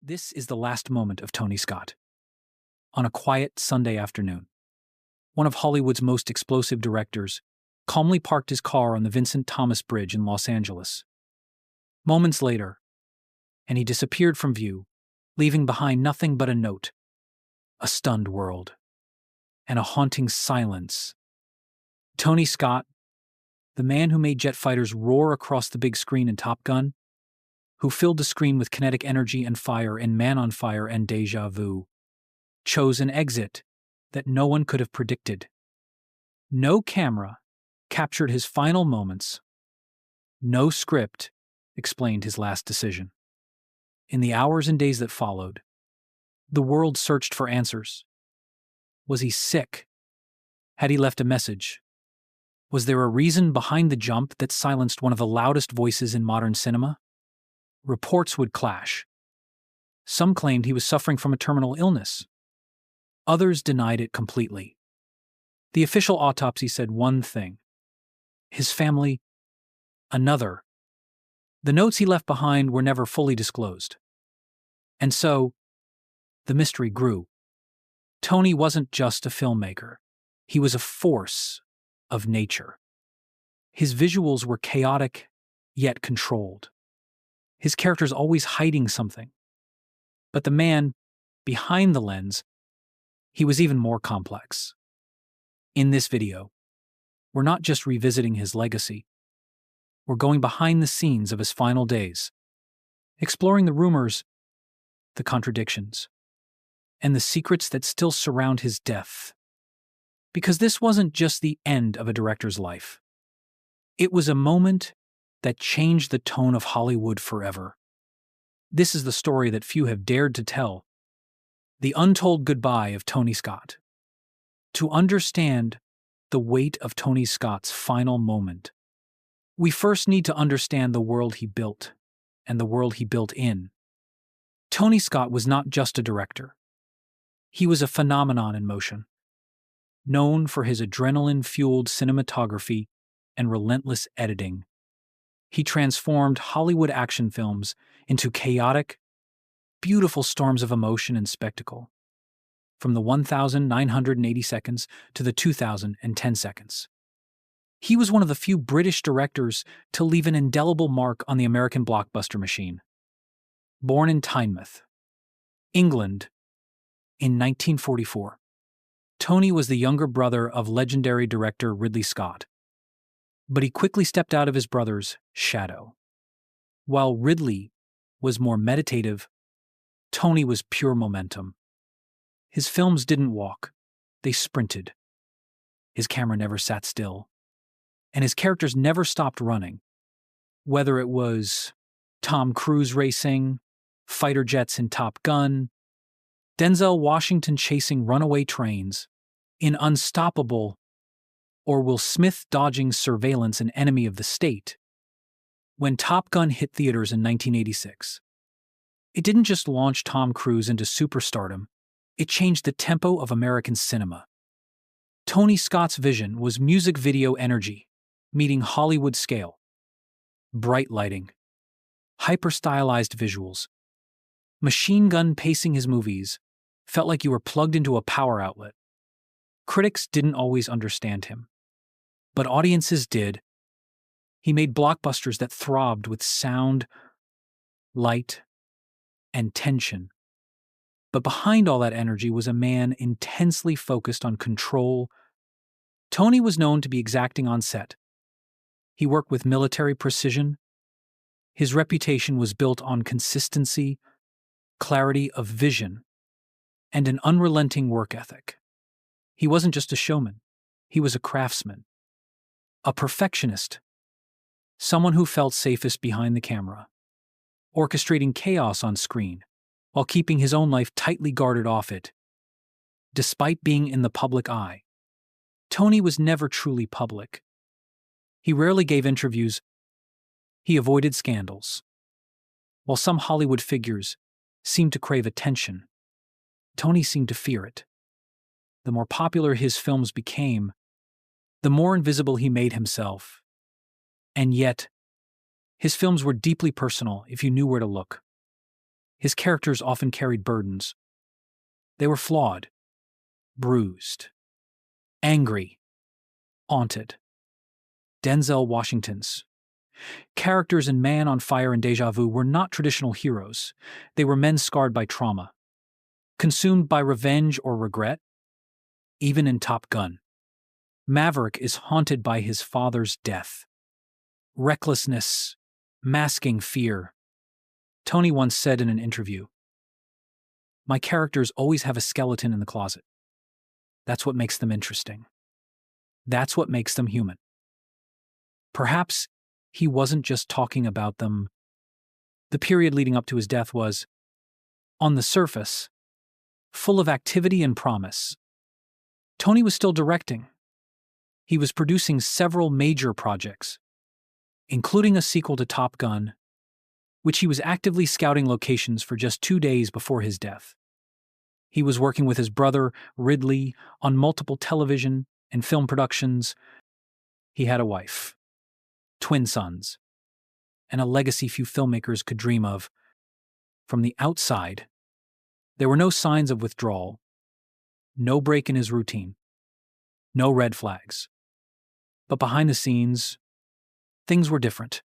This is the last moment of Tony Scott. On a quiet Sunday afternoon, one of Hollywood's most explosive directors calmly parked his car on the Vincent Thomas Bridge in Los Angeles. Moments later, and he disappeared from view, leaving behind nothing but a note, a stunned world, and a haunting silence. Tony Scott, the man who made jet fighters roar across the big screen in Top Gun, who filled the screen with kinetic energy and fire in Man on Fire and Deja Vu, chose an exit that no one could have predicted. No camera captured his final moments. No script explained his last decision. In the hours and days that followed, the world searched for answers. Was he sick? Had he left a message? Was there a reason behind the jump that silenced one of the loudest voices in modern cinema? Reports would clash. Some claimed he was suffering from a terminal illness. Others denied it completely. The official autopsy said one thing. His family, another. The notes he left behind were never fully disclosed. And so, the mystery grew. Tony wasn't just a filmmaker. He was a force of nature. His visuals were chaotic, yet controlled. His characters always hiding something. But the man behind the lens, he was even more complex. In this video, we're not just revisiting his legacy. We're going behind the scenes of his final days, exploring the rumors, the contradictions, and the secrets that still surround his death. Because this wasn't just the end of a director's life. It was a moment that changed the tone of Hollywood forever. This is the story that few have dared to tell. The untold goodbye of Tony Scott. To understand the weight of Tony Scott's final moment, we first need to understand the world he built and the world he built in. Tony Scott was not just a director. He was a phenomenon in motion, known for his adrenaline-fueled cinematography and relentless editing. He transformed Hollywood action films into chaotic, beautiful storms of emotion and spectacle, from the 1,980 seconds to the 2,010 seconds. He was one of the few British directors to leave an indelible mark on the American blockbuster machine. Born in Tynemouth, England, in 1944, Tony was the younger brother of legendary director Ridley Scott. But he quickly stepped out of his brother's shadow. While Ridley was more meditative, Tony was pure momentum. His films didn't walk, they sprinted. His camera never sat still, and his characters never stopped running. Whether it was Tom Cruise racing, fighter jets in Top Gun, Denzel Washington chasing runaway trains, in Unstoppable, or Will Smith dodging surveillance and Enemy of the State. When Top Gun hit theaters in 1986, it didn't just launch Tom Cruise into superstardom, it changed the tempo of American cinema. Tony Scott's vision was music video energy, meeting Hollywood scale. Bright lighting, hyper-stylized visuals, machine gun pacing his movies felt like you were plugged into a power outlet. Critics didn't always understand him, but audiences did. He made blockbusters that throbbed with sound, light, and tension. But behind all that energy was a man intensely focused on control. Tony was known to be exacting on set. He worked with military precision. His reputation was built on consistency, clarity of vision, and an unrelenting work ethic. He wasn't just a showman. He was a craftsman, a perfectionist, someone who felt safest behind the camera, orchestrating chaos on screen while keeping his own life tightly guarded off it. Despite being in the public eye, Tony was never truly public. He rarely gave interviews. He avoided scandals. While some Hollywood figures seemed to crave attention, Tony seemed to fear it. The more popular his films became, the more invisible he made himself. And yet, his films were deeply personal if you knew where to look. His characters often carried burdens. They were flawed, bruised, angry, haunted. Denzel Washington's characters in Man on Fire and Deja Vu were not traditional heroes. They were men scarred by trauma, consumed by revenge or regret. Even in Top Gun, Maverick is haunted by his father's death. Recklessness, masking fear. Tony once said in an interview, "My characters always have a skeleton in the closet. That's what makes them interesting. That's what makes them human." Perhaps he wasn't just talking about them. The period leading up to his death was, on the surface, full of activity and promise. Tony was still directing. He was producing several major projects, including a sequel to Top Gun, which he was actively scouting locations for just 2 days before his death. He was working with his brother, Ridley, on multiple television and film productions. He had a wife, twin sons, and a legacy few filmmakers could dream of. From the outside, there were no signs of withdrawal, no break in his routine, no red flags. But behind the scenes, things were different.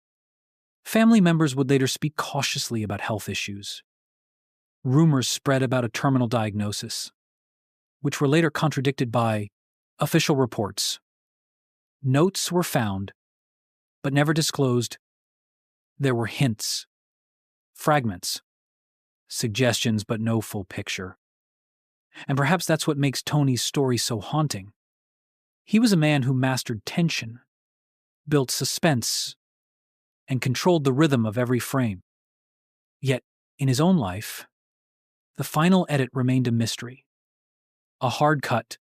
Family members would later speak cautiously about health issues. Rumors spread about a terminal diagnosis, which were later contradicted by official reports. Notes were found, but never disclosed. There were hints, fragments, suggestions, but no full picture. And perhaps that's what makes Tony's story so haunting. He was a man who mastered tension, built suspense, and controlled the rhythm of every frame. Yet, in his own life, the final edit remained a mystery. A hard cut,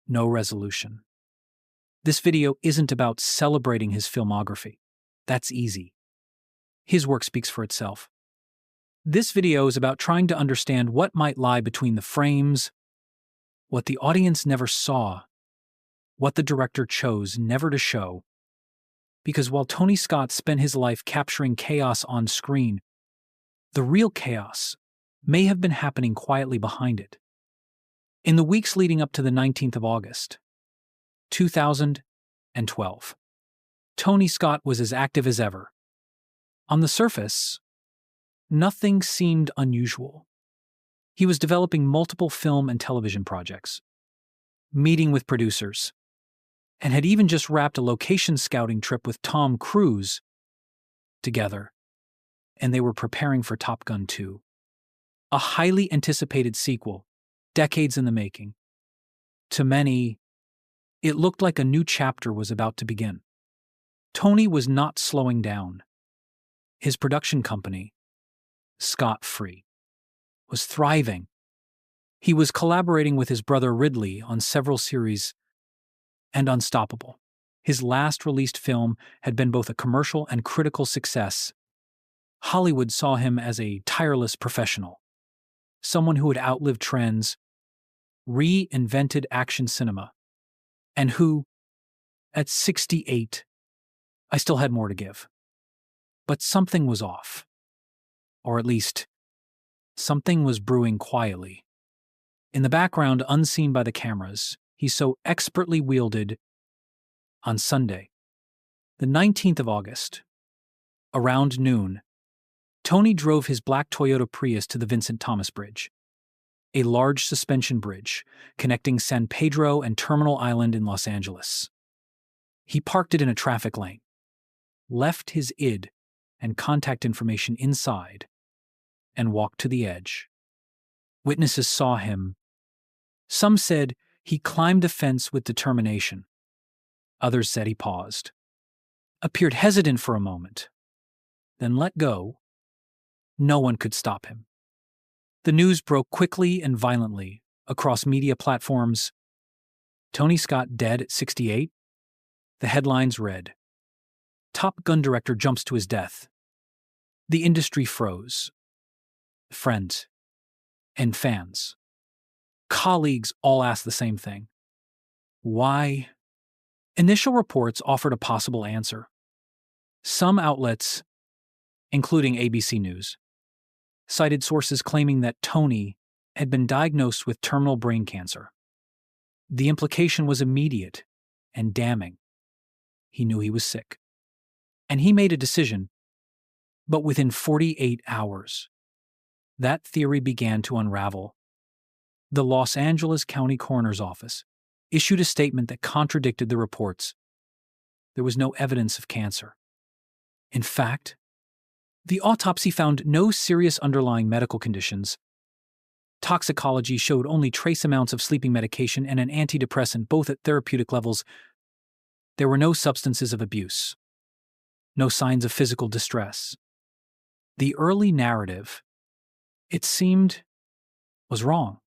no resolution. This video isn't about celebrating his filmography. That's easy. His work speaks for itself. This video is about trying to understand what might lie between the frames, what the audience never saw, what the director chose never to show. Because while Tony Scott spent his life capturing chaos on screen, the real chaos may have been happening quietly behind it. In the weeks leading up to the 19th of August, 2012, Tony Scott was as active as ever. On the surface, nothing seemed unusual. He was developing multiple film and television projects, meeting with producers, and had even just wrapped a location scouting trip with Tom Cruise together, and they were preparing for Top Gun 2, a highly anticipated sequel, decades in the making. To many, it looked like a new chapter was about to begin. Tony was not slowing down. His production company, Scott Free, was thriving. He was collaborating with his brother Ridley on several series, and Unstoppable, his last released film, had been both a commercial and critical success. Hollywood saw him as a tireless professional, someone who had outlived trends, reinvented action cinema, and who, at 68, I still had more to give. But something was off. Or at least, something was brewing quietly. In the background, unseen by the cameras, he so expertly wielded. On Sunday, the 19th of August, around noon, Tony drove his black Toyota Prius to the Vincent Thomas Bridge, a large suspension bridge connecting San Pedro and Terminal Island in Los Angeles. He parked it in a traffic lane, left his ID and contact information inside, and walked to the edge. Witnesses saw him. Some said he climbed a fence with determination. Others said he paused, appeared hesitant for a moment, then let go. No one could stop him. The news broke quickly and violently across media platforms. Tony Scott dead at 68? The headlines read, "Top Gun director jumps to his death." The industry froze. Friends and fans, colleagues all asked the same thing. Why? Initial reports offered a possible answer. Some outlets, including ABC News, cited sources claiming that Tony had been diagnosed with terminal brain cancer. The implication was immediate and damning. He knew he was sick. And he made a decision, but within 48 hours, that theory began to unravel. The Los Angeles County Coroner's Office issued a statement that contradicted the reports. There was no evidence of cancer. In fact, the autopsy found no serious underlying medical conditions. Toxicology showed only trace amounts of sleeping medication and an antidepressant, both at therapeutic levels. There were no substances of abuse, no signs of physical distress. The early narrative, it seemed, was wrong.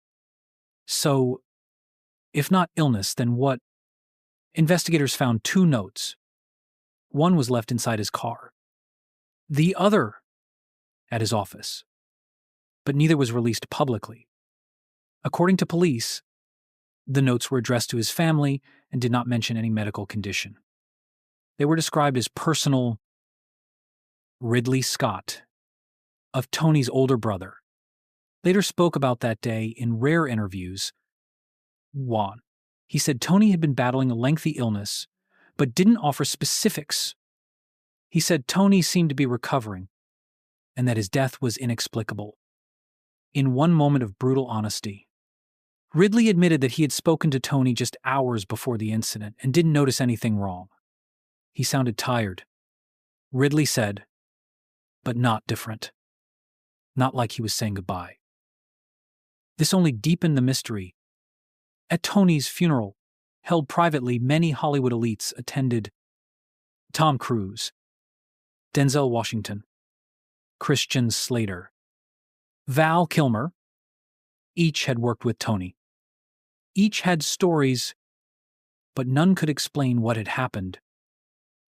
So, if not illness, then what? Investigators found 2 notes. One was left inside his car, the other at his office, but neither was released publicly. According to police, the notes were addressed to his family and did not mention any medical condition. They were described as personal. Ridley Scott, of Tony's older brother, later spoke about that day in rare interviews. One, he said Tony had been battling a lengthy illness, but didn't offer specifics. He said Tony seemed to be recovering, and that his death was inexplicable. In one moment of brutal honesty, Ridley admitted that he had spoken to Tony just hours before the incident and didn't notice anything wrong. He sounded tired. Ridley said, but not different. Not like he was saying goodbye. This only deepened the mystery. At Tony's funeral, held privately, many Hollywood elites attended. Tom Cruise, Denzel Washington, Christian Slater, Val Kilmer. Each had worked with Tony. Each had stories, but none could explain what had happened.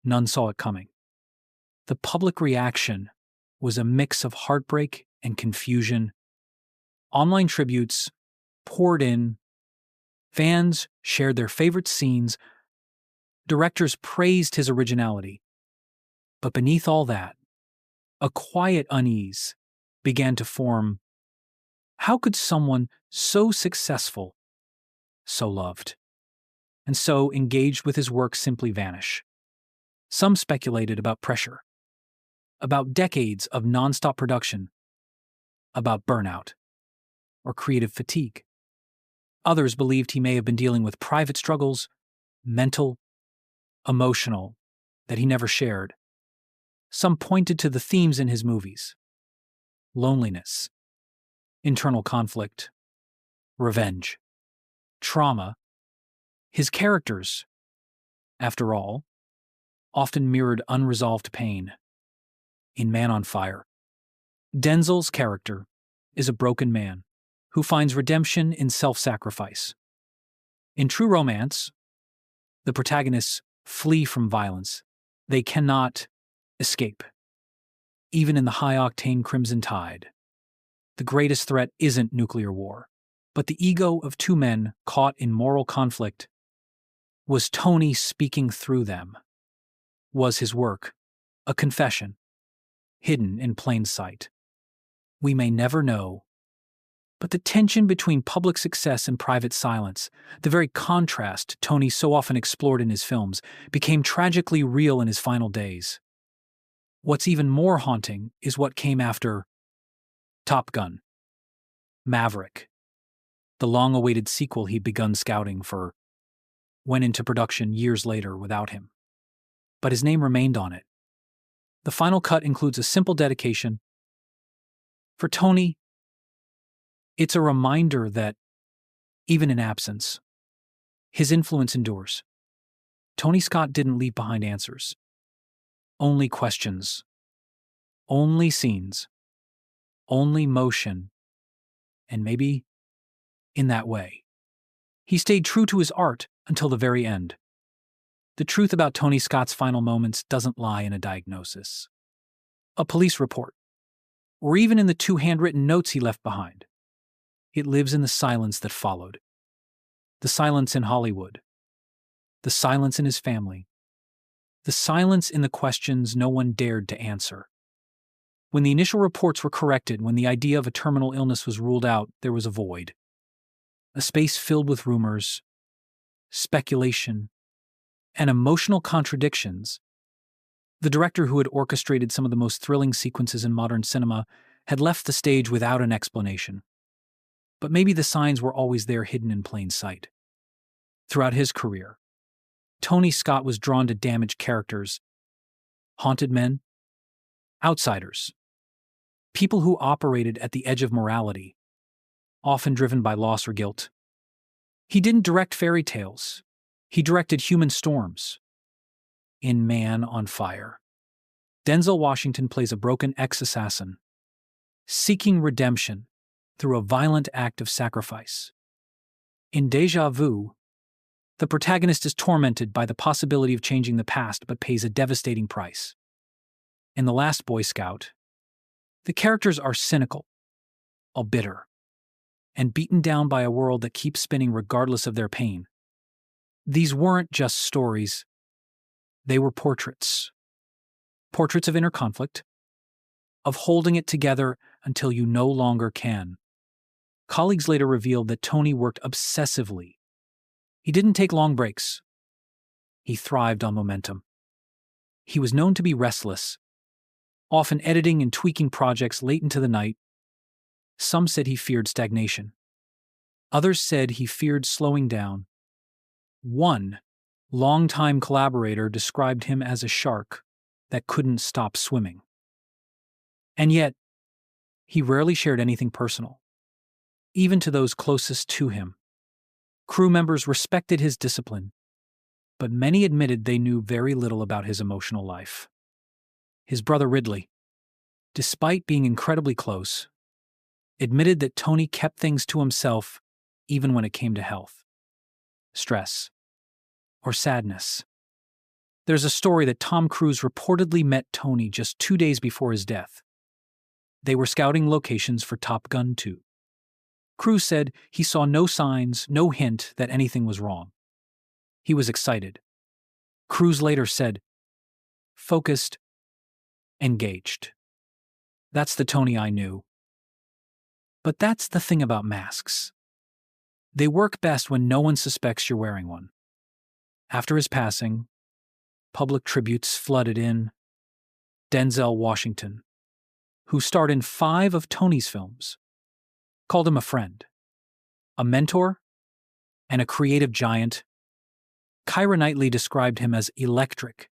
None saw it coming. The public reaction was a mix of heartbreak and confusion. Online tributes poured in. Fans shared their favorite scenes. Directors praised his originality. But beneath all that, a quiet unease began to form. How could someone so successful, so loved, and so engaged with his work simply vanish? Some speculated about pressure, about decades of nonstop production, about burnout or creative fatigue. Others believed he may have been dealing with private struggles, mental, emotional, that he never shared. Some pointed to the themes in his movies: loneliness, internal conflict, revenge, trauma. His characters, after all, often mirrored unresolved pain. In Man on Fire, Denzel's character is a broken man who finds redemption in self-sacrifice. In True Romance, the protagonists flee from violence. They cannot escape. Even in the high-octane Crimson Tide, the greatest threat isn't nuclear war, but the ego of 2 men caught in moral conflict. Was Tony speaking through them? Was his work a confession, hidden in plain sight? We may never know. But the tension between public success and private silence, the very contrast Tony so often explored in his films, became tragically real in his final days. What's even more haunting is what came after Top Gun, Maverick. The long-awaited sequel he'd begun scouting for went into production years later without him. But his name remained on it. The final cut includes a simple dedication. For Tony, it's a reminder that, even in absence, his influence endures. Tony Scott didn't leave behind answers. Only questions. Only scenes. Only motion. And maybe, in that way, he stayed true to his art until the very end. The truth about Tony Scott's final moments doesn't lie in a diagnosis, a police report, or even in the 2 handwritten notes he left behind. It lives in the silence that followed. The silence in Hollywood. The silence in his family. The silence in the questions no one dared to answer. When the initial reports were corrected, when the idea of a terminal illness was ruled out, there was a void. A space filled with rumors, speculation, and emotional contradictions. The director who had orchestrated some of the most thrilling sequences in modern cinema had left the stage without an explanation. But maybe the signs were always there, hidden in plain sight. Throughout his career, Tony Scott was drawn to damaged characters, haunted men, outsiders, people who operated at the edge of morality, often driven by loss or guilt. He didn't direct fairy tales. He directed human storms. In Man on Fire, Denzel Washington plays a broken ex-assassin, seeking redemption through a violent act of sacrifice. In Déjà Vu, the protagonist is tormented by the possibility of changing the past but pays a devastating price. In The Last Boy Scout, the characters are cynical, bitter, and beaten down by a world that keeps spinning regardless of their pain. These weren't just stories. They were portraits. Portraits of inner conflict, of holding it together until you no longer can. Colleagues later revealed that Tony worked obsessively. He didn't take long breaks. He thrived on momentum. He was known to be restless, often editing and tweaking projects late into the night. Some said he feared stagnation. Others said he feared slowing down. One longtime collaborator described him as a shark that couldn't stop swimming. And yet, he rarely shared anything personal, even to those closest to him. Crew members respected his discipline, but many admitted they knew very little about his emotional life. His brother Ridley, despite being incredibly close, admitted that Tony kept things to himself even when it came to health, stress, or sadness. There's a story that Tom Cruise reportedly met Tony just 2 days before his death. They were scouting locations for Top Gun 2. Cruise said he saw no signs, no hint that anything was wrong. He was excited. Cruise later said, focused, engaged. That's the Tony I knew. But that's the thing about masks. They work best when no one suspects you're wearing one. After his passing, public tributes flooded in. Denzel Washington, who starred in 5 of Tony's films, called him a friend, a mentor, and a creative giant. Keira Knightley described him as electric.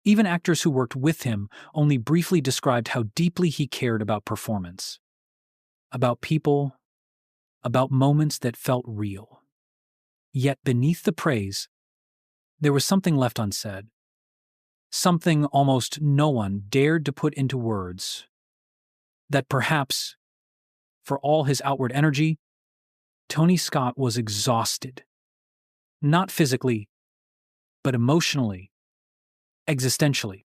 Even actors who worked with him only briefly described how deeply he cared about performance, about people, about moments that felt real. Yet beneath the praise, there was something left unsaid, something almost no one dared to put into words, that perhaps, for all his outward energy, Tony Scott was exhausted. Not physically, but emotionally, existentially.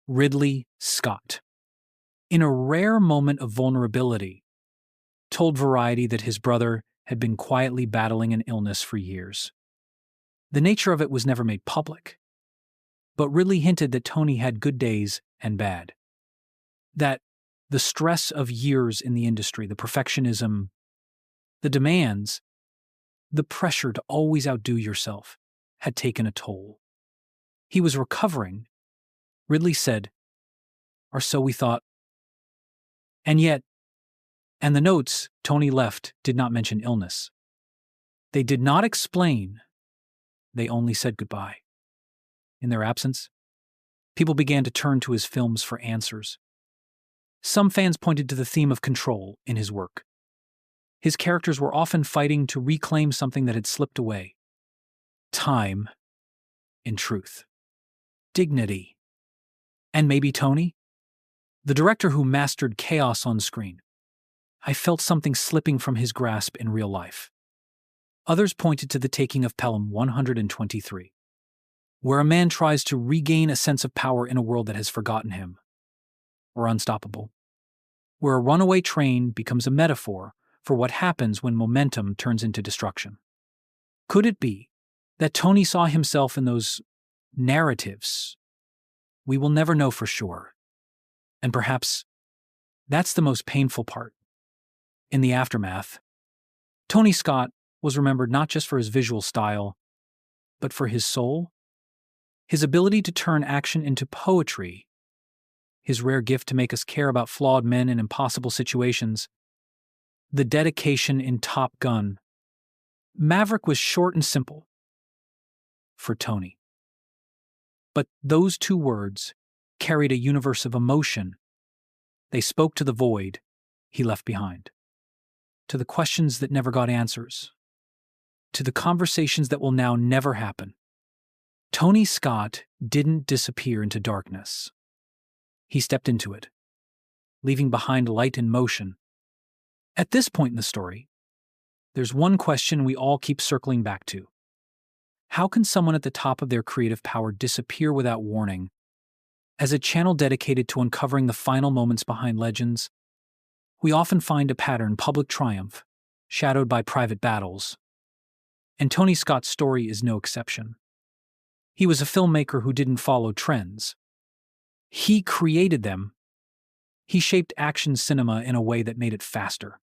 Ridley Scott, in a rare moment of vulnerability, told Variety that his brother had been quietly battling an illness for years. The nature of it was never made public, but Ridley hinted that Tony had good days and bad. That the stress of years in the industry, the perfectionism, the demands, the pressure to always outdo yourself, had taken a toll. He was recovering, Ridley said, or so we thought. And yet, and the notes Tony left did not mention illness. They did not explain, they only said goodbye. In their absence, people began to turn to his films for answers. Some fans pointed to the theme of control in his work. His characters were often fighting to reclaim something that had slipped away. Time, in truth. Dignity. And maybe Tony? The director who mastered chaos on screen. I felt something slipping from his grasp in real life. Others pointed to the taking of Pelham 123, where a man tries to regain a sense of power in a world that has forgotten him. Or Unstoppable, where a runaway train becomes a metaphor for what happens when momentum turns into destruction. Could it be that Tony saw himself in those narratives? We will never know for sure. And perhaps that's the most painful part. In the aftermath, Tony Scott was remembered not just for his visual style, but for his soul, his ability to turn action into poetry, his rare gift to make us care about flawed men in impossible situations, the dedication in Top Gun. Maverick was short and simple for Tony. But those two words carried a universe of emotion. They spoke to the void he left behind, to the questions that never got answers, to the conversations that will now never happen. Tony Scott didn't disappear into darkness. He stepped into it, leaving behind light and motion. At this point in the story, there's one question we all keep circling back to. How can someone at the top of their creative power disappear without warning? As a channel dedicated to uncovering the final moments behind legends, we often find a pattern: public triumph, shadowed by private battles. And Tony Scott's story is no exception. He was a filmmaker who didn't follow trends. He created them. He shaped action cinema in a way that made it faster,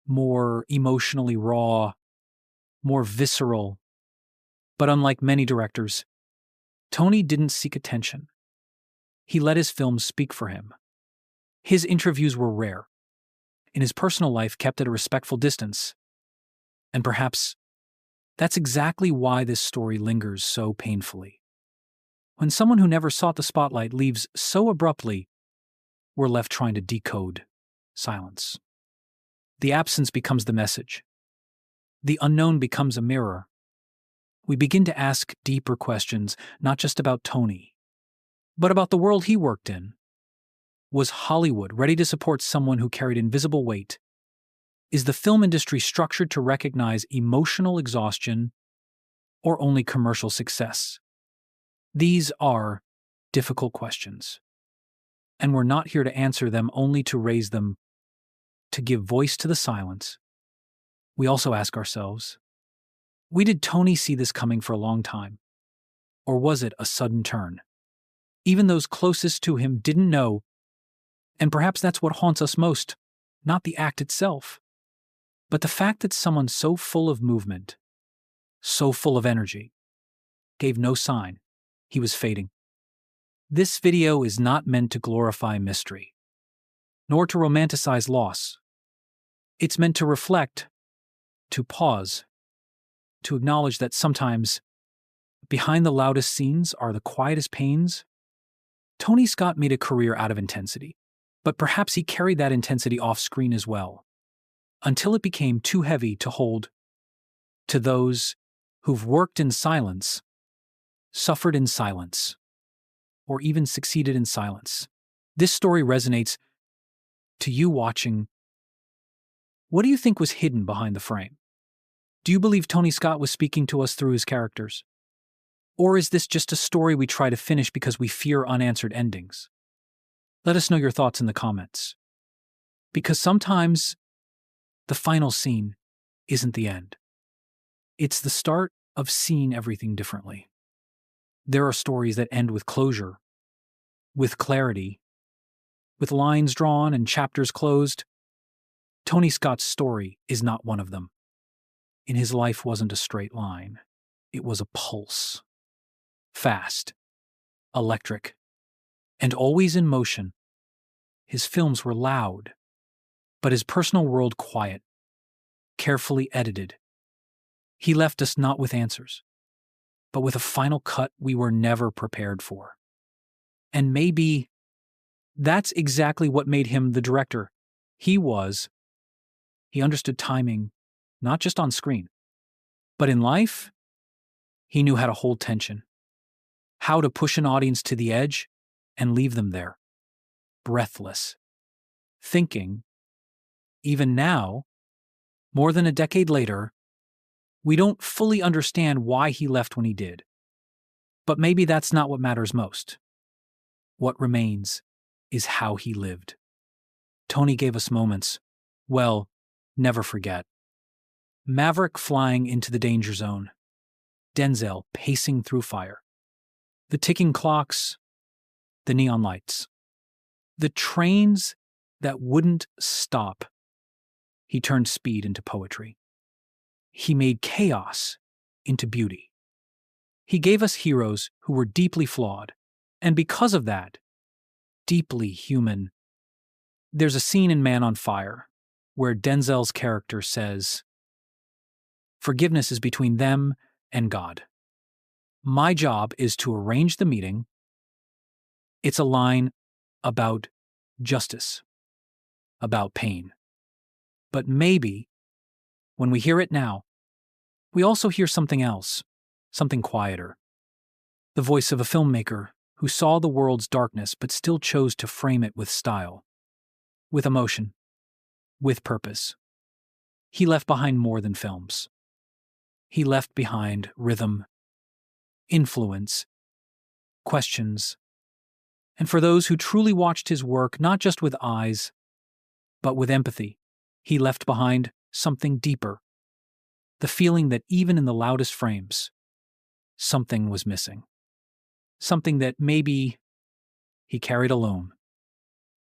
more emotionally raw, more visceral. But unlike many directors, Tony didn't seek attention. He let his films speak for him. His interviews were rare. In his personal life, kept at a respectful distance. And perhaps that's exactly why this story lingers so painfully. When someone who never sought the spotlight leaves so abruptly, we're left trying to decode silence. The absence becomes the message. The unknown becomes a mirror. We begin to ask deeper questions, not just about Tony, but about the world he worked in. Was Hollywood ready to support someone who carried invisible weight? Is the film industry structured to recognize emotional exhaustion or only commercial success? These are difficult questions, and we're not here to answer them, only to raise them, to give voice to the silence. We also ask ourselves, did Tony see this coming for a long time? Or was it a sudden turn? Even those closest to him didn't know, and perhaps that's what haunts us most, not the act itself, but the fact that someone so full of movement, so full of energy, gave no sign he was fading. This video is not meant to glorify mystery, nor to romanticize loss. It's meant to reflect, to pause, to acknowledge that sometimes, behind the loudest scenes are the quietest pains. Tony Scott made a career out of intensity, but perhaps he carried that intensity off screen as well, until it became too heavy to hold. To those who've worked in silence, suffered in silence, or even succeeded in silence, this story resonates. To you watching, what do you think was hidden behind the frame? Do you believe Tony Scott was speaking to us through his characters? Or is this just a story we try to finish because we fear unanswered endings? Let us know your thoughts in the comments. Because sometimes the final scene isn't the end. It's the start of seeing everything differently. There are stories that end with closure, with clarity, with lines drawn and chapters closed. Tony Scott's story is not one of them. In his life wasn't a straight line. It was a pulse. Fast, electric, and always in motion. His films were loud, but his personal world quiet, carefully edited. He left us not with answers, but with a final cut we were never prepared for. And maybe that's exactly what made him the director he was. He understood timing, not just on screen, but in life. He knew how to hold tension, how to push an audience to the edge and leave them there, breathless, thinking. Even now, more than a decade later, we don't fully understand why he left when he did. But maybe that's not what matters most. What remains is how he lived. Tony gave us moments we'll never forget. Maverick flying into the danger zone. Denzel pacing through fire. The ticking clocks, the neon lights. The trains that wouldn't stop. He turned speed into poetry. He made chaos into beauty. He gave us heroes who were deeply flawed, and because of that, deeply human. There's a scene in Man on Fire where Denzel's character says, "Forgiveness is between them and God. My job is to arrange the meeting." It's a line about justice, about pain. But maybe, when we hear it now, we also hear something else, something quieter. The voice of a filmmaker who saw the world's darkness but still chose to frame it with style, with emotion, with purpose. He left behind more than films. He left behind rhythm, influence, questions. And for those who truly watched his work, not just with eyes, but with empathy, he left behind something deeper. The feeling that even in the loudest frames, something was missing. Something that maybe he carried alone.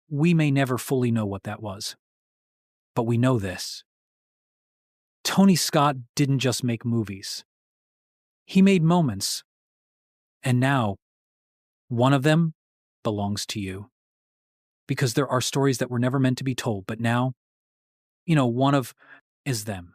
We may never fully know what that was. But we know this. Tony Scott didn't just make movies. He made moments. And now, one of them belongs to you. Because there are stories that were never meant to be told, but now, one of is them.